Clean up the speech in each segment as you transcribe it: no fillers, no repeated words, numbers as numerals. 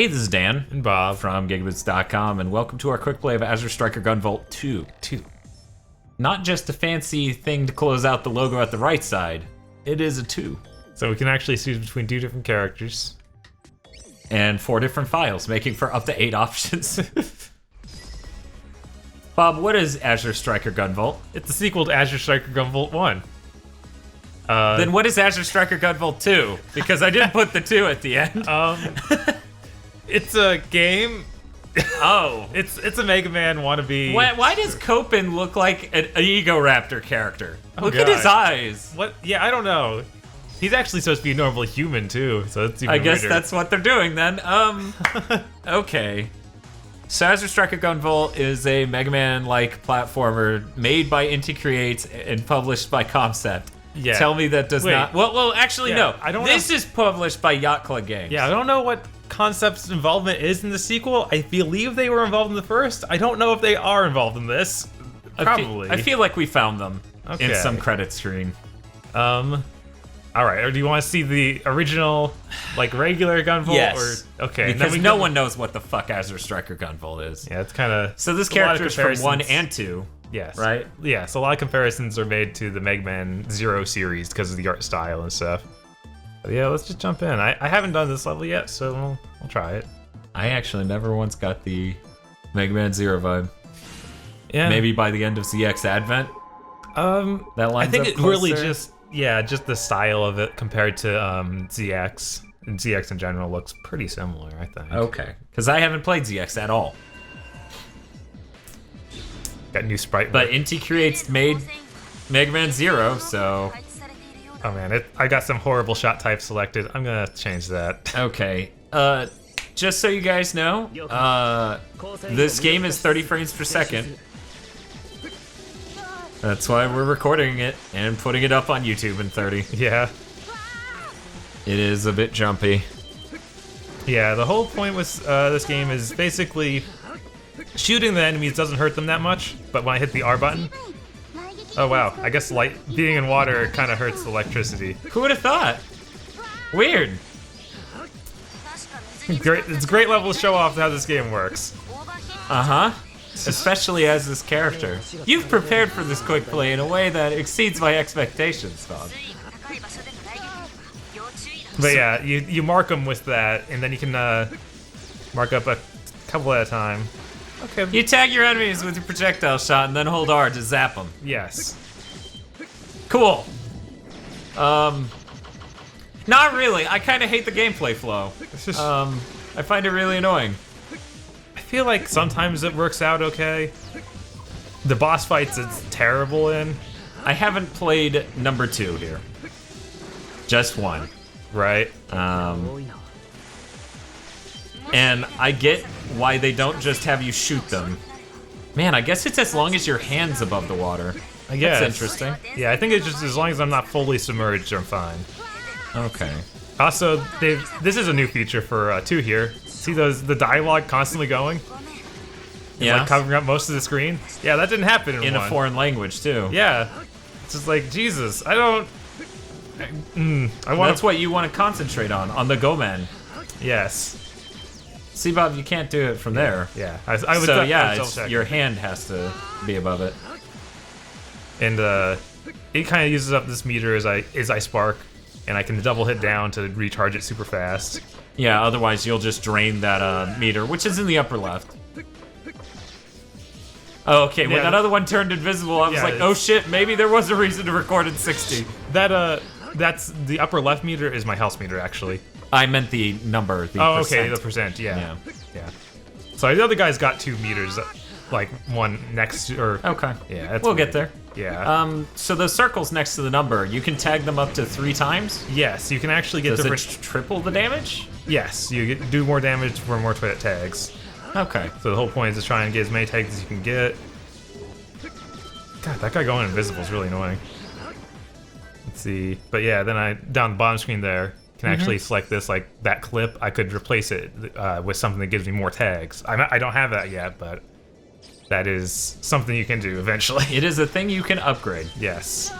Hey, this is Dan And Bob. from GigaBoots.com, and welcome to our quick play of Azure Striker Gunvolt 2. Not just a fancy thing to close out the logo at the right side, it is a 2. So we can actually choose between 2 different characters. And 4 different files, making for up to 8 options. Bob, what is Azure Striker Gunvolt? It's the sequel to Azure Striker Gunvolt 1. Then what is Azure Striker Gunvolt 2? Because I didn't put the 2 at the end. It's a game. Oh. It's a Megaman wannabe. Why does Copen look like an Ego Raptor character? Look at God. his eyes. What? Yeah, I don't know. He's actually supposed to be a normal human too, so it's even I guess weirder. that's what they're doing then. Okay. So Azure Striker Gunvolt is a Mega Man-like platformer made by Inti Creates and published by Concept. Yeah. Tell me that does Wait. not. Well, actually, Yeah, no. I don't This is published by Yacht Club Games. Yeah, I don't know what Concept's involvement is in the sequel. I believe they were involved in the first. I don't know if they are involved in this. Probably. I feel like we found them in Okay. some credit screen. All right. Or do you want to see the original, like regular Gunvolt? Yes. Or okay. Because no one knows what the fuck Azure Striker Gunvolt is. Yeah, it's kind of. So this character is from 1 and 2. Yes. Right? Yeah, so a lot of comparisons are made to the Mega Man Zero series because of the art style and stuff. But yeah, let's just jump in. I haven't done this level yet, so we'll try it. I actually never once got the Mega Man Zero vibe. Yeah. Maybe by the end of ZX Advent. That lines I think up it really closer. just the style of it compared to ZX. And ZX in general looks pretty similar, I think. Okay, because I haven't played ZX at all. Got new sprite. But work. Inti Creates made Mega Man Zero, so Oh man, I got some horrible shot type selected. I'm gonna change that. okay. Just so you guys know, this game is 30 frames per second. That's why we're recording it and putting it up on YouTube in 30. Yeah. It is a bit jumpy. Yeah, the whole point with this game is basically shooting the enemies doesn't hurt them that much, but when I hit the R button, oh wow, I guess being in water kind of hurts the electricity. Who would have thought? Weird. Great, it's a great level to show off how this game works. Uh-huh. Especially as this character. You've prepared for this quick play in a way that exceeds my expectations, Bob. But yeah, you mark them with that, and then you can mark up a couple at a time. Okay. You tag your enemies with your projectile shot and then hold R to zap them. Yes. Cool. Not really. I kind of hate the gameplay flow. I find it really annoying. I feel like sometimes it works out okay. The boss fights it's terrible in. I haven't played number 2 here. Just 1. Right. And I get why they don't just have you shoot them. Man, I guess it's as long as your hand's above the water. I guess. That's interesting. Yeah, I think it's just as long as I'm not fully submerged, I'm fine. Okay. Also, this is a new feature for 2 here. See the dialogue constantly going? It's Yeah. like covering up most of the screen? Yeah, that didn't happen in In a 1. foreign language, too. Yeah. It's just like, Jesus, I don't... I want That's what you want to concentrate on the Go-Man. Yes. See, Bob, you can't do it from there. Yeah. I would So, I yeah, would it's, double-check. your hand has to be above it. And it kind of uses up this meter as I spark, and I can double hit down to recharge it super fast. Yeah, otherwise you'll just drain that meter, which is in the upper left. Oh, okay, when Yeah. that other one turned invisible, I was Yeah, like, oh shit, maybe there was a reason to record in 60. That's the upper left meter is my health meter actually. I meant the number, the Oh, percent. okay, the percent, yeah. So the other guy's got 2 meters, like one next to, or Okay. yeah, that's We'll weird. get there. Yeah. So the circles next to the number, you can tag them up to 3 times? Yes, you can actually get Does different. it triple the damage? Yes, you do more damage for more tags. Okay. So the whole point is to try and get as many tags as you can get. God, that guy going invisible is really annoying. Let's see. But yeah, then down the bottom screen there, can actually select this, like, that clip. I could replace it with something that gives me more tags. I don't have that yet, but that is something you can do eventually. It is a thing you can upgrade. Yes.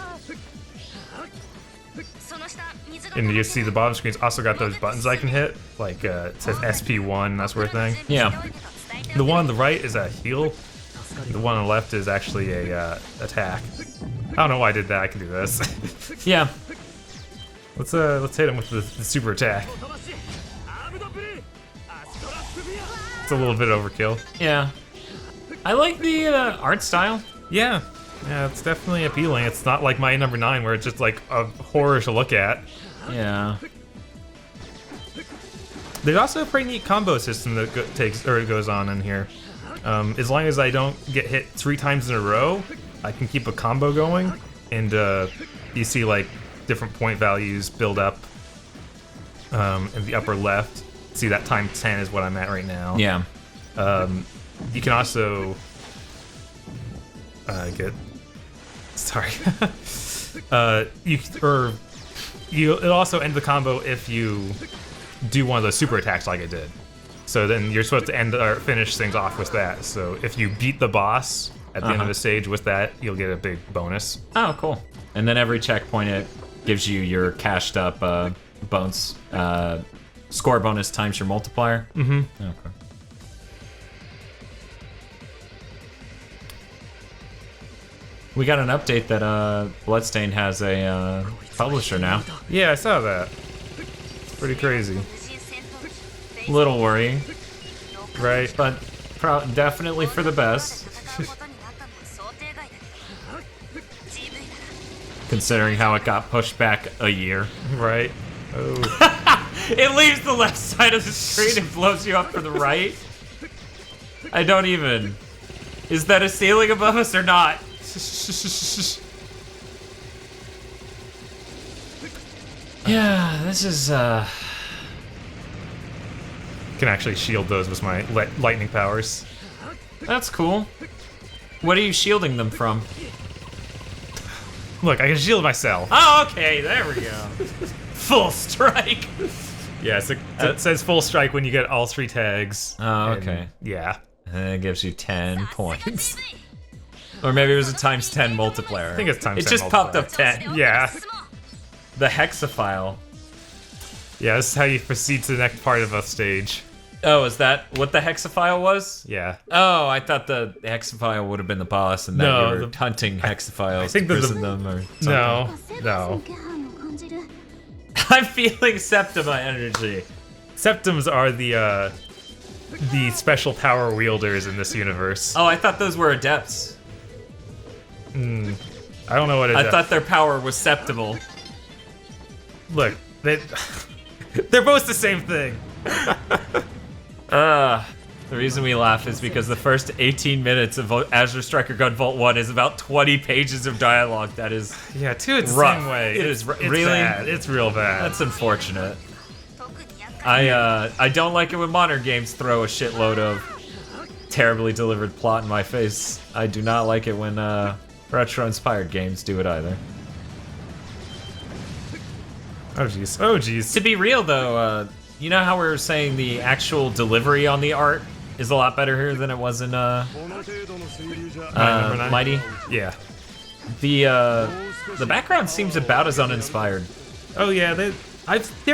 And you see the bottom screen's also got those buttons I can hit, like it says SP1, that sort of thing. Yeah. The one on the right is a heal. The one on the left is actually a attack. I don't know why I did that. I can do this. Yeah. Let's hit him with the super attack. It's a little bit overkill. Yeah. I like the art style. Yeah, it's definitely appealing. It's not like my number 9 where it's just like a horror to look at. Yeah. There's also a pretty neat combo system that goes on in here. As long as I don't get hit 3 times in a row, I can keep a combo going, and you see like different point values build up in the upper left. See that times 10 is what I'm at right now. Yeah. You can also get. Sorry. It'll also end the combo if you do one of those super attacks like I did. So then you're supposed to end or finish things off with that. So if you beat the boss at the end of the stage with that, you'll get a big bonus. Oh, cool. And then every checkpoint, it gives you your cashed up bones score bonus times your multiplier. Mm-hmm. Okay. We got an update that Bloodstain has a publisher now. Yeah, I saw that. It's pretty crazy. Little worrying, Right? but definitely for the best. Considering how it got pushed back a year. Right. Oh. It leaves the left side of the screen and blows you up to the right. I don't even... Is that a ceiling above us or not? Yeah, this is, Can actually shield those with my lightning powers. That's cool. What are you shielding them from? Look, I can shield myself. Oh, okay, there we go. Full strike. Yes, it says full strike when you get all 3 tags. Oh, and okay. yeah. And it gives you 10 points. Or maybe it was a times 10 multiplier. I think it's times 10 It just popped up 10. Yeah. The hexafile. Yeah, this is how you proceed to the next part of a stage. Oh, is that what the hexafile was? Yeah. Oh, I thought the hexafile would have been the boss and that No, you were hunting hexaphiles I think to that prison them or something. No. I'm feeling Septima energy. Septims are the special power wielders in this universe. Oh, I thought those were adepts. I don't know what it is. I thought their power was septimal. Look, they're both the same thing. The reason we laugh is because the first 18 minutes of Azure Striker Gunvolt 1 is about 20 pages of dialogue. That is Yeah, too, it's rough. the same way. It's really bad. It's real bad. That's unfortunate. I don't like it when modern games throw a shitload of terribly delivered plot in my face. I do not like it when retro-inspired games do it either. Oh jeez. Oh jeez. To be real though, you know how we were saying the actual delivery on the art is a lot better here than it was in Number 9? Mighty? Yeah. The background seems about as uninspired. Oh yeah, there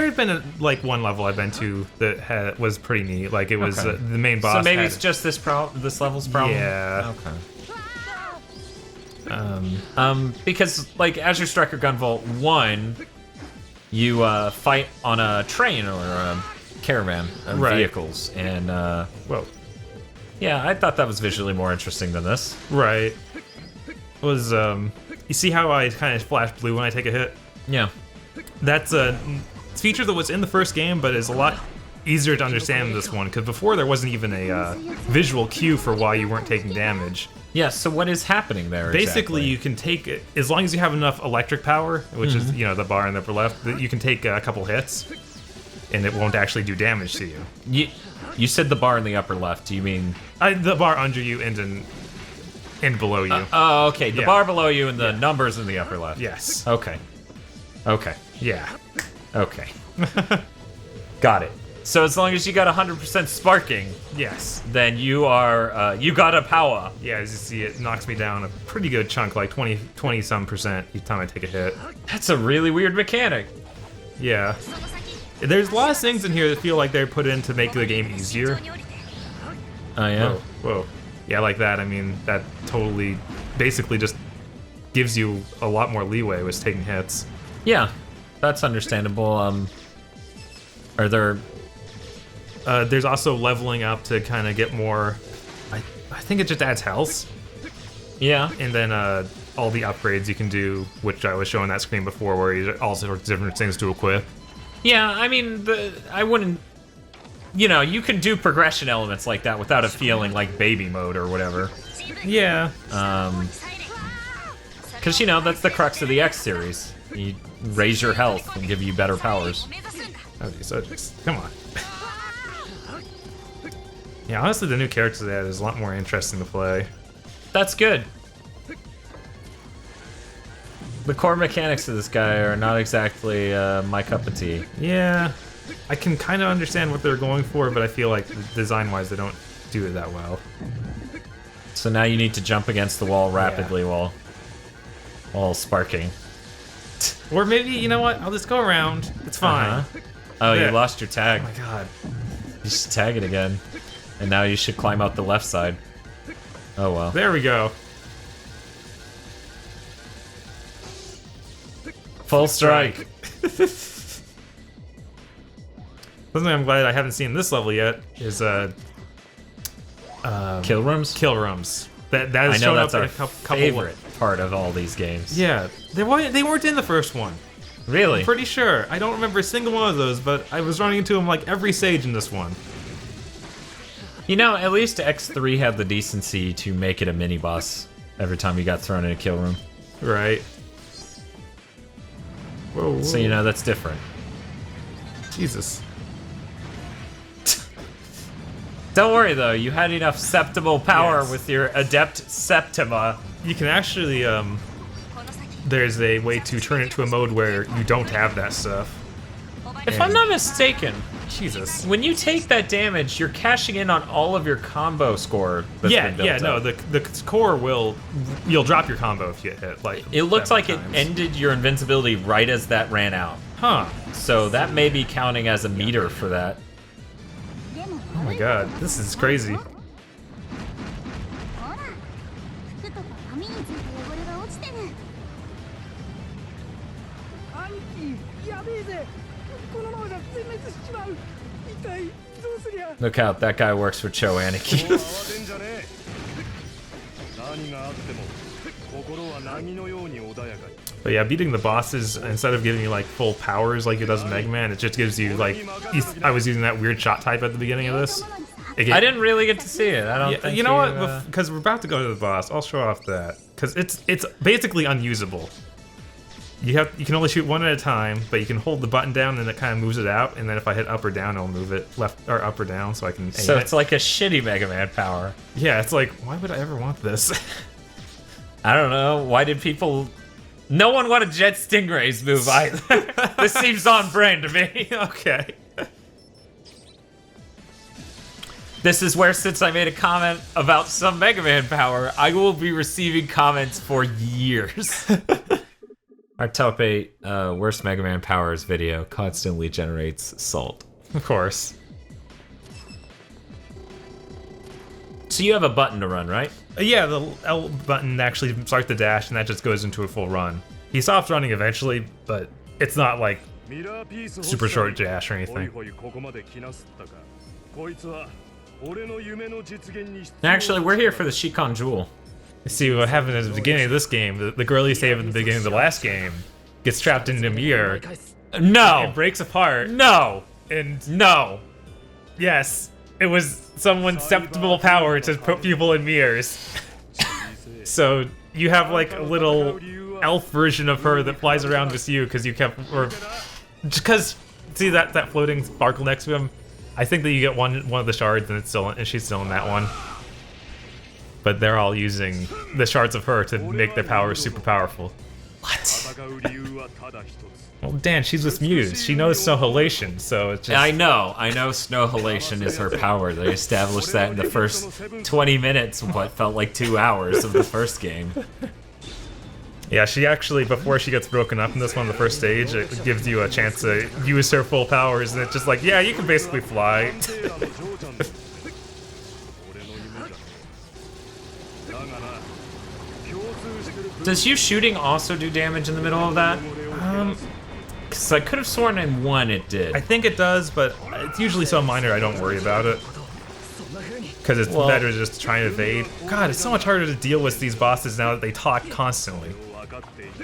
had been one level I've been to that was pretty neat. Like it was Okay. the main boss. So maybe had- it's just this level's problem? Yeah. Okay. Because like Azure Striker Gunvolt 1, you fight on a train or a caravan of Right. vehicles, and Well, yeah, I thought that was visually more interesting than this. right. Was you see how I kind of flash blue when I take a hit? Yeah. That's a feature that was in the first game, but is a lot easier to understand in this one, because before there wasn't even a visual cue for why you weren't taking damage. Yeah, so what is happening there Basically, exactly? you can take it, as long as you have enough electric power, which is, the bar in the upper left, that you can take a couple hits, and it won't actually do damage to you. You said the bar in the upper left, do you mean... The bar under you and below you. Oh, okay, the Yeah. bar below you and the numbers in the upper left. Yes. Okay. Okay. Yeah. Okay. Got it. So as long as you got 100% sparking, Yes. then you are, you got a power. Yeah, as you see, it knocks me down a pretty good chunk, like 20-some% each time I take a hit. That's a really weird mechanic. Yeah. There's a lot of things in here that feel like they're put in to make the game easier. Oh yeah. Whoa. Yeah, like that. I mean, that totally, basically just gives you a lot more leeway with taking hits. Yeah, that's understandable. Are there? There's also leveling up to kind of get more. I think it just adds health. Yeah. And then all the upgrades you can do, which I was showing that screen before, where you all sorts of different things to equip. Yeah, I mean, I wouldn't. You know, you can do progression elements like that without it feeling like baby mode or whatever. Yeah. Because, you know, that's the crux of the X series. You raise your health and give you better powers. Okay, so come on. Yeah, honestly, the new characters they added is a lot more interesting to play. That's good. The core mechanics of this guy are not exactly my cup of tea. Yeah, I can kind of understand what they're going for, but I feel like design-wise they don't do it that well. So now you need to jump against the wall rapidly while sparking. Or maybe, you know what, I'll just go around. It's fine. Oh, Yeah. you lost your tag. Oh my god. You should tag it again. And now you should climb out the left side. Oh well. There we go. Full strike. Something I'm glad I haven't seen this level yet is Kill rooms? kill rooms. That I has know shown that's up in our a couple favorite part of all these games. Yeah, they weren't in the first one. Really? I'm pretty sure. I don't remember a single one of those, but I was running into them like every stage in this one. You know, at least X3 had the decency to make it a mini boss every time you got thrown in a kill room. Right. Whoa. So you know that's different. Jesus. Don't worry though, you had enough septimal power Yes. with your Adept Septima. You can actually, there's a way to turn it to a mode where you don't have that stuff. If I'm not mistaken, Jesus. when you take that damage, you're cashing in on all of your combo score that's been built up. The core you'll drop your combo if you get hit. Like It looks 7 like times. it ended your invincibility right as that ran out. Huh. So that may be counting as a meter for that. Oh my god, this is crazy. Look out, that guy works for Cho Aniki. But yeah, beating the bosses, instead of giving you like full powers like it does in Mega Man, it just gives you like, I was using that weird shot type at the beginning of this. I didn't really get to see it. I don't Yeah, think you know what? Because we're about to go to the boss, I'll show off that because it's basically unusable. You can only shoot one at a time, but you can hold the button down and it kind of moves it out. And then if I hit up or down, it'll move it left or up or down, so I can aim So it. it's like a shitty Mega Man power. Yeah, it's like, why would I ever want this? I don't know. Why did people? No one wanted Jet Stingray's move either. This seems on brand to me. Okay. This is where, since I made a comment about some Mega Man power, I will be receiving comments for years. Our top 8 worst Mega Man powers video constantly generates salt. Of course. So you have a button to run, right? Yeah, the L button actually starts the dash, and that just goes into a full run. He stops running eventually, but it's not like super short dash or anything. Actually, we're here for the Shikon Jewel. You see what happened at the beginning of this game. The girl you saved at the beginning of the last game gets trapped into a mirror. No! It breaks apart. No! And No! yes, it was someone's septimal power to put people in mirrors. So you have like a little elf version of her that flies around with you because you kept, or because see that floating sparkle next to him. I think that you get one of the shards and she's still in that one. But they're all using the shards of her to make their powers super powerful. What? Well, Dan, she's with Muse. She knows Snowhalation, so it's just... I know Snowhalation is her power. They established that in the first 20 minutes of what felt like 2 hours of the first game. Yeah, she actually, before she gets broken up in this one, the first stage, it gives you a chance to use her full powers, and it's just like, yeah, you can basically fly. Does you shooting also do damage in the middle of that? Because I could have sworn in one it did. I think it does, but it's usually so minor I don't worry about it. Because it's better just to try and evade. God, it's so much harder to deal with these bosses now that they talk constantly.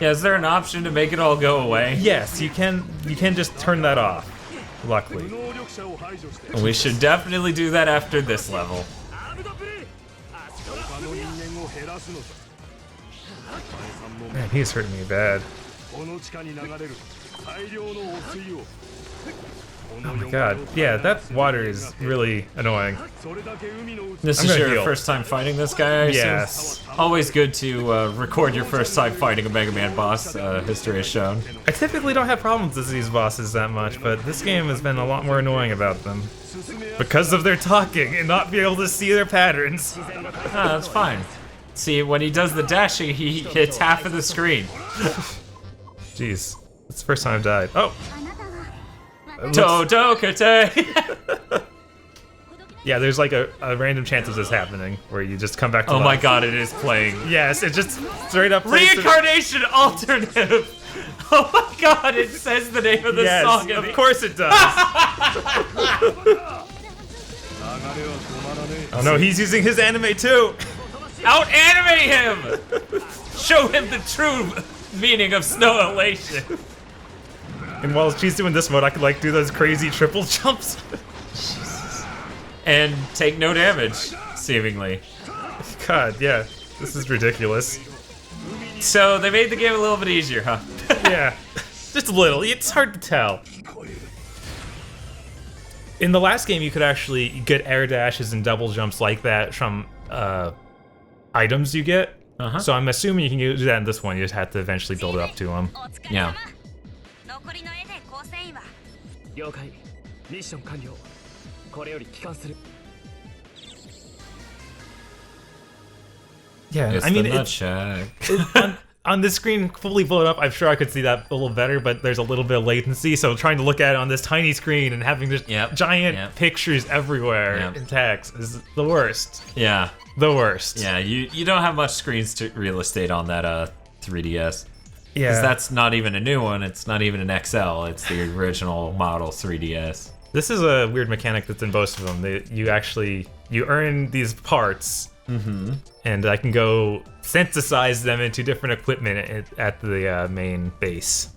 Yeah, is there an option to make it all go away? Yes, you can just turn that off, luckily. We should definitely do that after this level. Man, he's hurting me bad. Oh my god, yeah, that water is really annoying. This is your first time fighting this guy, I assume? Yes. Always good to record your first time fighting a Mega Man boss, history has shown. I typically don't have problems with these bosses that much, but this game has been a lot more annoying about them. Because of their talking and not being able to see their patterns. Ah, that's fine. See, when he does the dashing, he hits half of the screen. Jeez, it's the first time I've died. Oh! Dodokate! Yeah, there's like a random chance of this happening, where you just come back to Oh life. my god, it is playing. Yes, it just straight up Reincarnation Alternative! Oh my god, it says the name of the song. Yes, of course it does! Oh no, he's using his anime too! Out-animate him! Show him the true meaning of snow elation. And while she's doing this mode, I could like do those crazy triple jumps. And take no damage, seemingly. God, yeah, this is ridiculous. So they made the game a little bit easier, huh? Yeah, just a little. It's hard to tell. In the last game, you could actually get air dashes and double jumps like that from items you get. So I'm assuming you can do that in this one. You just have to eventually build it up to them. Yeah. Yeah, It's I mean, the nut shack. on this screen fully blown up, I'm sure I could see that a little better, but there's a little bit of latency, so trying to look at it on this tiny screen and having just giant pictures everywhere in text is the worst. Yeah. The worst. Yeah, you don't have much real estate on that 3DS. Yeah. Because that's not even a new one, it's not even an XL, it's the original model 3DS. This is a weird mechanic that's in both of them. You earn these parts, and I can go synthesize them into different equipment at the main base.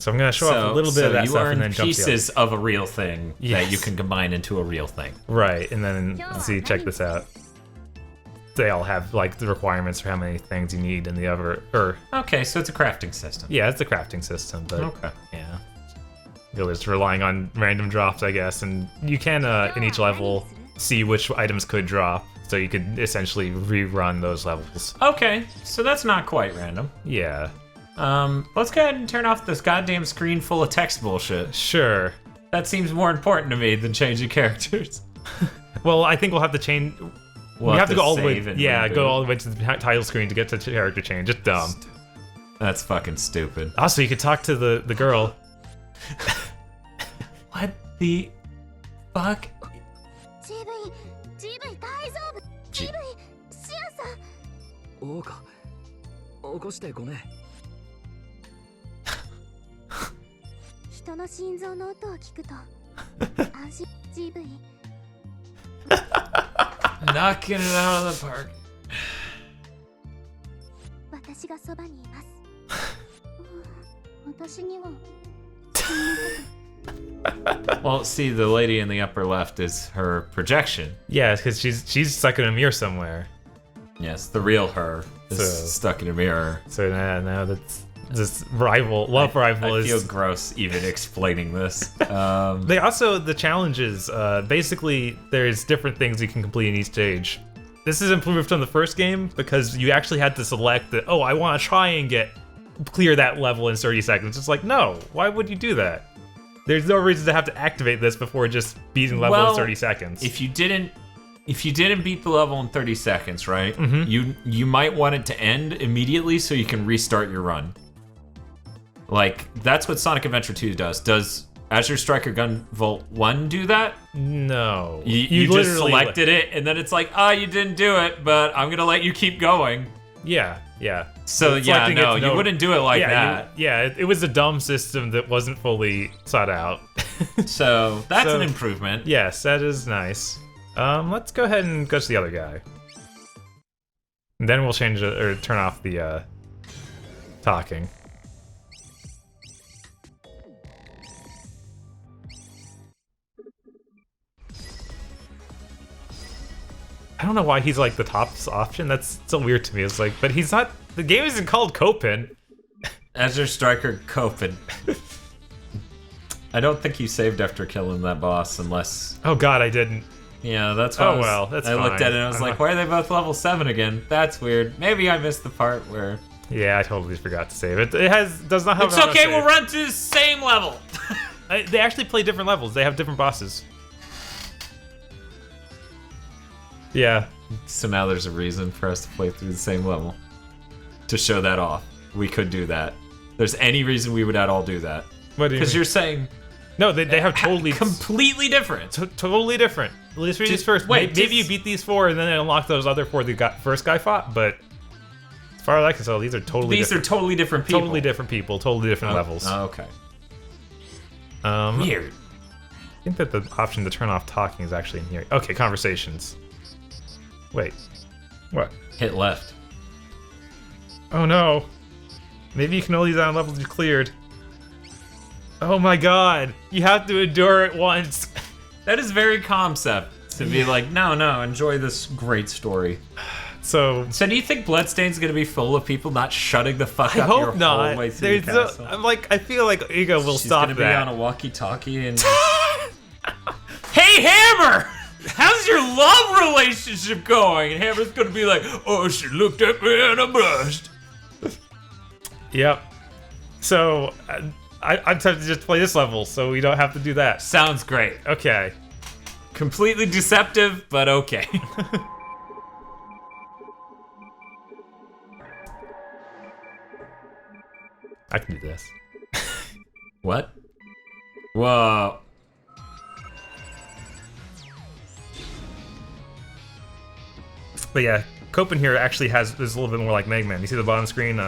So I'm gonna show off a little bit of that stuff and then jump pieces of a real thing that you can combine into a real thing. Right, and then let's see, check this out. They all have like the requirements for how many things you need in the other. Okay, so it's a crafting system. Yeah, it's a crafting system, but okay. Yeah, you're just relying on random drops, I guess, and you can in each level see which items could drop, so you could essentially rerun those levels. Okay, so that's not quite random. Yeah. Let's go ahead and turn off this goddamn screen full of text bullshit. Sure. That seems more important to me than changing characters. Well, I think we'll have to change. We have to go all the way. Yeah, go all the way to the title screen to get to character change. It's dumb. That's fucking stupid. Also, you could talk to the girl. What the fuck? Knocking it out of the park. Well, see, the lady in the upper left is her projection. Yeah, because she's stuck in a mirror somewhere. Yes, the real her is stuck in a mirror. So now that's this love rival is. I feel gross even explaining this. They also, the challenges, basically there's different things you can complete in each stage. This is improved from the first game because you actually had to select that, oh, I want to try and clear that level in 30 seconds. It's like, no, why would you do that? There's no reason to have to activate this before just beating level in 30 seconds. If you didn't if you didn't beat the level in 30 seconds, right? You might want it to end immediately so you can restart your run. Like, that's what Sonic Adventure 2 does. Does Azure Striker Gunvolt 1 do that? No. You just selected it, and then it's like, you didn't do it, but I'm gonna let you keep going. Yeah. So yeah, no, you wouldn't do it like that. It was a dumb system that wasn't fully sought out. So that's an improvement. Yes, that is nice. Let's go ahead and go to the other guy. And then we'll change it, or turn off the talking. I don't know why he's like the top option. That's still weird to me. It's like, but he's not. The game isn't called Copin. Azure Striker Copin. I don't think you saved after killing that boss, unless. Oh God, I didn't. Yeah, that's why. Well, that's fine. I looked at it and I was like, why are they both level 7 again? That's weird. Maybe I missed the part where. Yeah, I totally forgot to save it. Does not have. It's okay. We'll run to the same level. They actually play different levels. They have different bosses. Yeah. So now there's a reason for us to play through the same level. To show that off. We could do that. If there's any reason we would at all do that. What do you mean? Because you're saying... No, they have totally... Completely different. Totally different. Let's read these first. Wait, maybe you beat these 4 and then unlock those other 4 the first guy fought, but... As far as I can tell, these are totally different. These are totally different people. Totally different people. Totally different levels. Oh, okay. Weird. I think that the option to turn off talking is actually in here. Okay, conversations. Wait. What? Hit left. Oh no. Maybe you can only use that on levels you cleared. Oh my God. You have to endure it once. That is very concept. To be like, no, enjoy this great story. So do you think Bloodstain's gonna be full of people not shutting the fuck up your whole way through the castle? I feel like Ego will stop that. She's gonna be on a walkie-talkie and... Hey, Hammer! How's your love relationship going? And Hammer's gonna be like, oh, she looked at me and I blushed. Yep. So, I'm tempted to just play this level, so we don't have to do that. Sounds great. Okay. Completely deceptive, but okay. I can do this. What? Whoa. But yeah, Copin here actually is a little bit more like Megaman. You see the bottom screen?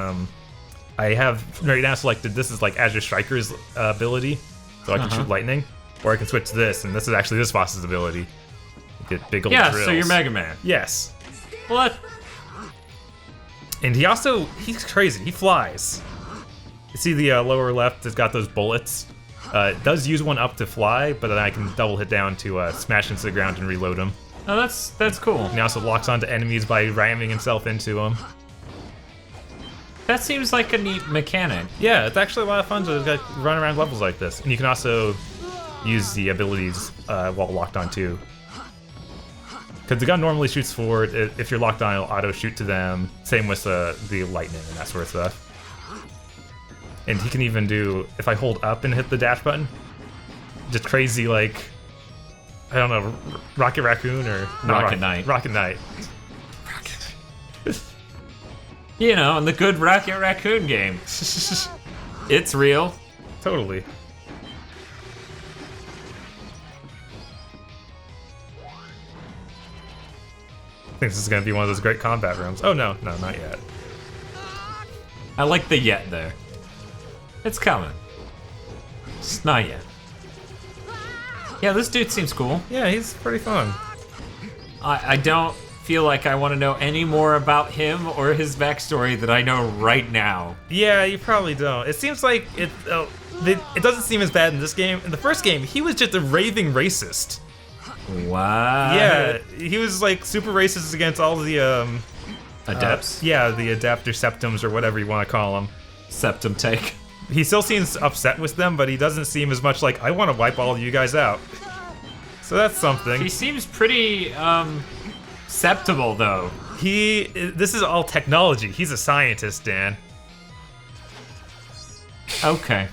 I have right now selected this is like Azure Striker's ability, so I can shoot lightning, or I can switch to this, and this is actually this boss's ability. You get big old drills. So you're Megaman. Yes. What? And he's crazy. He flies. You see the lower left has got those bullets. It does use one up to fly, but then I can double hit down to smash into the ground and reload him. Oh, that's cool. And he also locks onto enemies by ramming himself into them. That seems like a neat mechanic. Yeah, it's actually a lot of fun to run around levels like this. And you can also use the abilities while locked on too. Because the gun normally shoots forward. If you're locked on, it'll auto shoot to them. Same with the lightning and that sort of stuff. And he can even do, if I hold up and hit the dash button, just crazy like, I don't know, Rocket Raccoon or... Rocket Knight. Rocket Knight. You know, in the good Rocket Raccoon game. It's real. Totally. I think this is going to be one of those great combat rooms. Oh, no, not yet. I like the yet there. It's coming. It's not yet. Yeah, this dude seems cool. Yeah, he's pretty fun. I don't feel like I want to know any more about him or his backstory that I know right now. Yeah, you probably don't. It seems like it doesn't seem as bad in this game. In the first game, he was just a raving racist. Wow. Yeah, he was like super racist against all the adepts? Yeah, the adept or septums or whatever you want to call them. Septum take. He still seems upset with them, but he doesn't seem as much like, I want to wipe all of you guys out. So that's something. He seems pretty, acceptable, though. This is all technology. He's a scientist, Dan. Okay.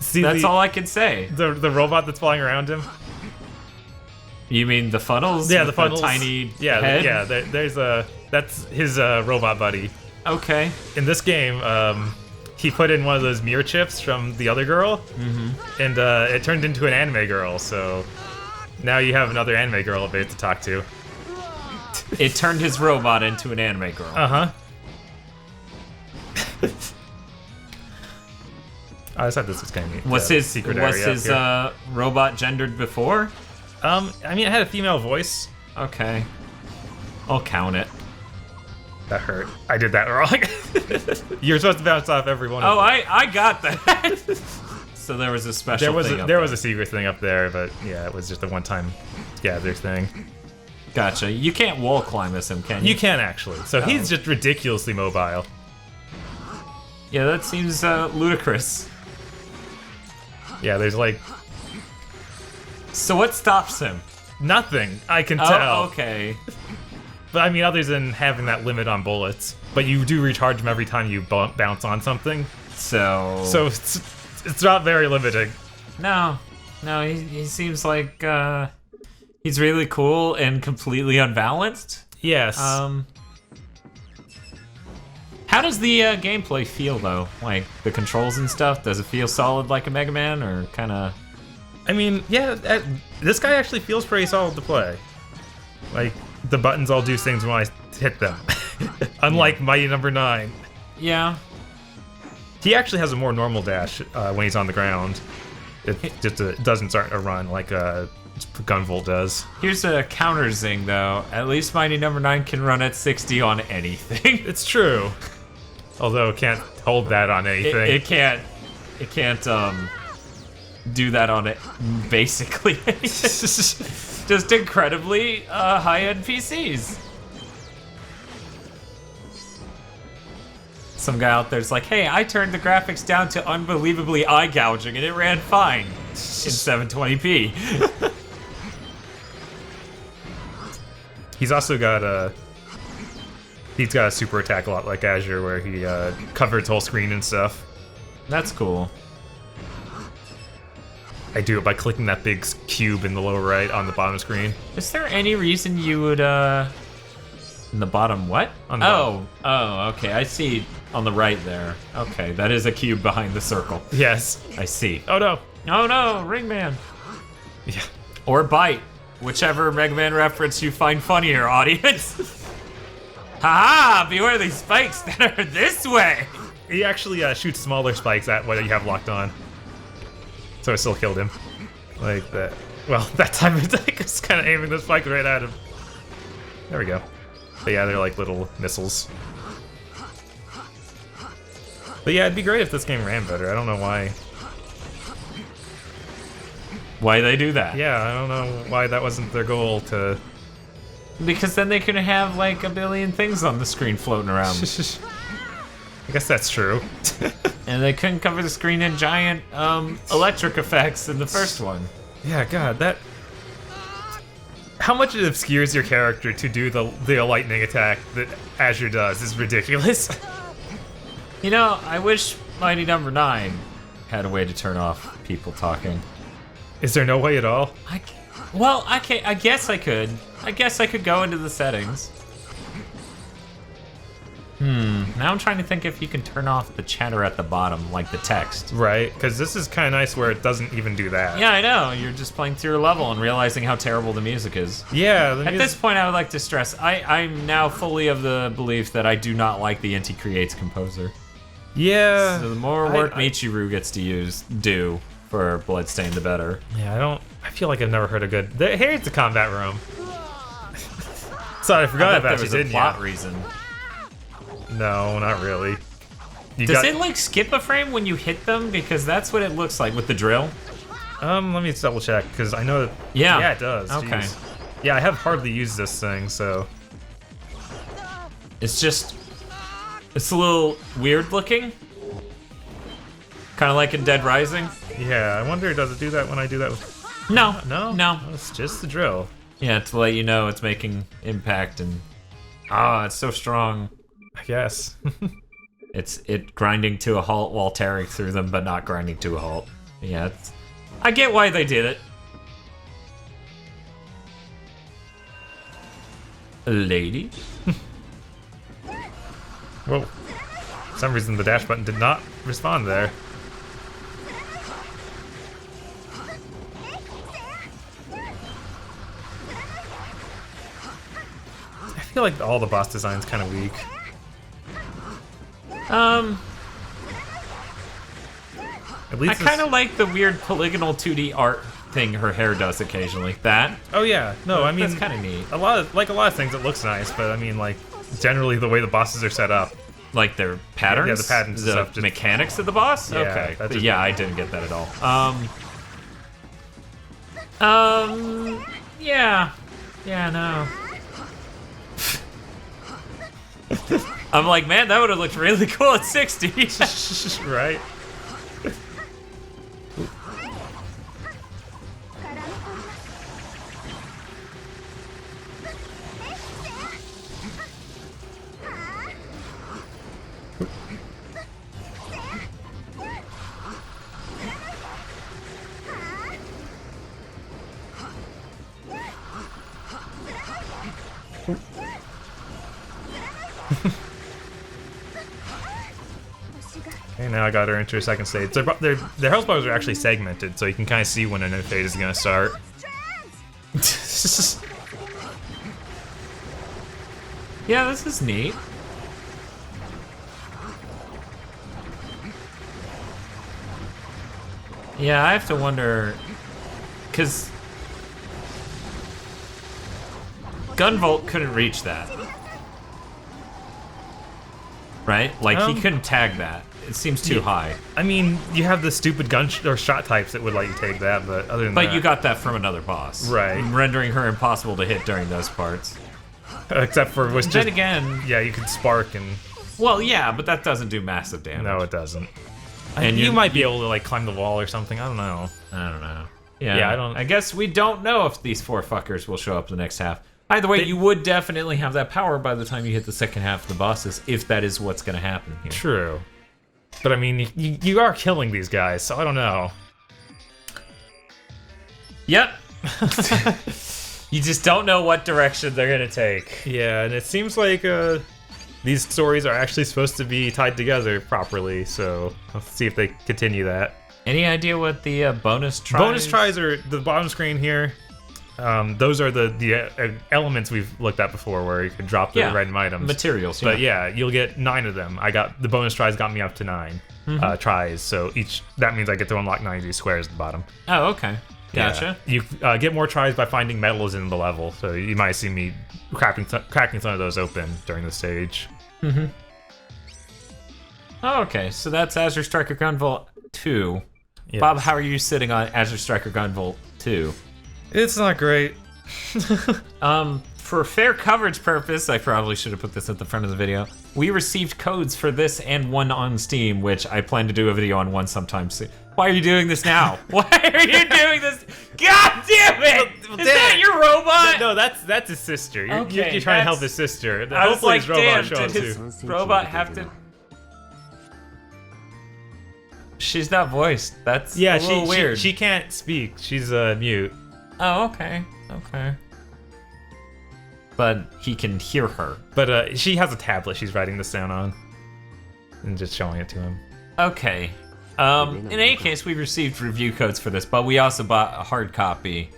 See that's all I can say. The robot that's flying around him? You mean the funnels? Yeah, with the funnels. tiny yeah, head? yeah. There's that's his robot buddy. Okay. In this game, he put in one of those mirror chips from the other girl, and it turned into an anime girl. So now you have another anime girl a bit to talk to. It turned his robot into an anime girl. I just thought this was kind of neat. Was the his secret was area his up robot gendered before? here. I mean, it had a female voice. Okay. I'll count it. That hurt. I did that wrong. You're supposed to bounce off every one of Oh, them. I got that. So there was a special thing up there was a secret thing up there, but yeah, it was just a one-time gather thing. Gotcha. You can't wall climb this him, can you? You can actually. So he's just ridiculously mobile. Yeah, that seems ludicrous. Yeah, there's like So what stops him? nothing I can Oh, tell. okay. But I mean, other than having that limit on bullets. But you do recharge them every time you bounce on something. So It's not very limiting. no, he seems like he's really cool and completely unbalanced. Yes. How does the gameplay feel though? Like the controls and stuff? Does it feel solid like a Mega Man, or kind of? I mean, yeah, this guy actually feels pretty solid to play. Like, the buttons all do things when I hit them. Unlike Mighty Number 9. Yeah. He actually has a more normal dash when he's on the ground. It just doesn't start a run like Gunvolt does. Here's a counter zing though. At least Mighty Number 9 can run at 60 on anything. It's true. Although it can't hold that on anything. It can't do that on it basically. Just incredibly high-end PCs. Some guy out there's like, hey, I turned the graphics down to unbelievably eye-gouging and it ran fine in 720p. He's also got he's got a super attack a lot like Azure, where he covers whole screen and stuff. That's cool. I do it by clicking that big cube in the lower right on the bottom screen. Is there any reason you would in the bottom what? On the bottom. Oh, okay. I see on the right there. Okay, that is a cube behind the circle. Yes. I see. Oh no. Oh no, Ringman. Yeah. Or Bite, whichever Mega Man reference you find funnier, audience. Haha! Beware these spikes that are this way. He actually shoots smaller spikes at what you have locked on. So I still killed him. Like that. Well, that time I was kind of aiming the spike right at him. There we go. But yeah, they're like little missiles. But yeah, it'd be great if this game ran better. I don't know why. Why they do that? Yeah, I don't know why that wasn't their goal to... Because then they could have like a billion things on the screen floating around. I guess that's true. And they couldn't cover the screen in giant electric effects in the first one. Yeah, God, that... How much it obscures your character to do the lightning attack that Azure does is ridiculous. You know, I wish Mighty Number 9 had a way to turn off people talking. Is there no way at all? I guess I could. I guess I could go into the settings. Now I'm trying to think if you can turn off the chatter at the bottom, like the text. Right, because this is kind of nice where it doesn't even do that. Yeah, I know. You're just playing through a level and realizing how terrible the music is. Yeah, At this point, I would like to stress, I'm now fully of the belief that I do not like the Inti Creates composer. Yeah. So the more work Michiru gets to do for Bloodstain, the better. Yeah, I feel like I've never heard a good... Here's the combat room. Sorry, I forgot about you, didn't you? Plot reason. No, not really. Does it like skip a frame when you hit them? Because that's what it looks like with the drill. Let me just double check, because I know that... Yeah. Yeah, it does. Okay. Jeez. Yeah, I have hardly used this thing, so... It's a little weird looking. Kind of like in Dead Rising. Yeah, I wonder, does it do that when I do that with... No. No? No. It's just the drill. Yeah, to let you know it's making impact and... it's so strong. I guess. It's grinding to a halt while tearing through them, but not grinding to a halt. Yeah, I get why they did it. lady. Whoa. For some reason, the dash button did not respond there. I feel like all the boss design's kind of weak. At least I kind of like the weird polygonal 2D art thing her hair does occasionally. That. Oh yeah, no, I mean that's kind of neat. a lot of things, it looks nice, but I mean, like, generally the way the bosses are set up. Like their patterns? Yeah, the patterns and the stuff, just- mechanics of the boss? Yeah, Okay. that just- Yeah, I didn't get that at all. Yeah. Yeah, no. I'm like, man, that would have looked really cool at 60. Right? Okay, now I got her into her second stage. Their health bars are actually segmented, so you can kind of see when a new phase is gonna start. Yeah, this is neat. Yeah, I have to wonder, because Gunvolt couldn't reach that. Right? Like, he couldn't tag that. It seems too high. I mean, you have the stupid gun or shot types that would let you take that, but other than that... But you got that from another boss. Right. Rendering her impossible to hit during those parts. Except for was just... Then again... Yeah, you could spark and... Well, yeah, but that doesn't do massive damage. No, it doesn't. And you might be able to, like, climb the wall or something. I don't know. I don't know. Yeah, Yeah, I don't... I guess we don't know if these four fuckers will show up in the next half. Either way, you would definitely have that power by the time you hit the second half of the bosses, if that is what's going to happen here. True. But I mean, you are killing these guys, so I don't know. Yep. You just don't know what direction they're going to take. Yeah, and it seems like these stories are actually supposed to be tied together properly, so let's see if they continue that. Any idea what the bonus tries? Bonus tries are the bottom screen here. Those are the elements we've looked at before, where you can drop the random items. Materials, But yeah, you'll get 9 of them. The bonus tries got me up to 9 tries, so that means I get to unlock 9 of these squares at the bottom. Oh, okay. Gotcha. Yeah. You get more tries by finding medals in the level, so you might see me cracking some of those open during the stage. Oh, okay, so that's Azure Striker Gunvolt 2. Yes. Bob, how are you sitting on Azure Striker Gunvolt 2? It's not great. For fair coverage purpose, I probably should have put this at the front of the video. We received codes for this and one on Steam, which I plan to do a video on one sometime soon. Why are you doing this now? Why are you doing this? God damn it! Is that your robot? No, that's his sister. You're trying to help his sister. I was Hopefully like, his robot damn, show up did his too. robot have to... She's not voiced. That's Yeah, a little weird. she can't speak. She's mute. Oh, okay. Okay. But he can hear her. But she has a tablet she's writing this down on. And just showing it to him. Okay. In any case, we received review codes for this, but we also bought a hard copy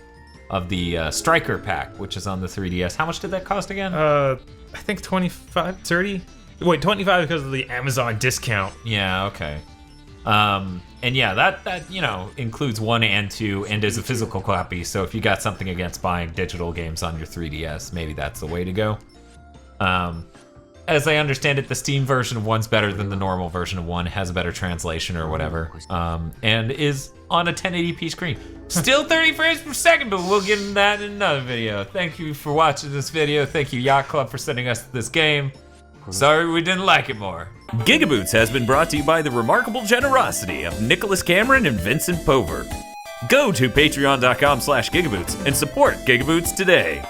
of the Striker pack, which is on the 3DS. How much did that cost again? I think 25, 30? Wait, 25 because of the Amazon discount. Yeah, okay. And yeah, that you know, includes 1 and 2 and is a physical copy, so if you got something against buying digital games on your 3DS, maybe that's the way to go. As I understand it, the Steam version of 1's better than the normal version of 1, has a better translation or whatever, and is on a 1080p screen. Still 30 frames per second, but we'll get into that in another video. Thank you for watching this video. Thank you, Yacht Club, for sending us this game. Sorry we didn't like it more. GigaBoots has been brought to you by the remarkable generosity of Nicholas Cameron and Vincent Pover. Go to patreon.com/GigaBoots and support GigaBoots today.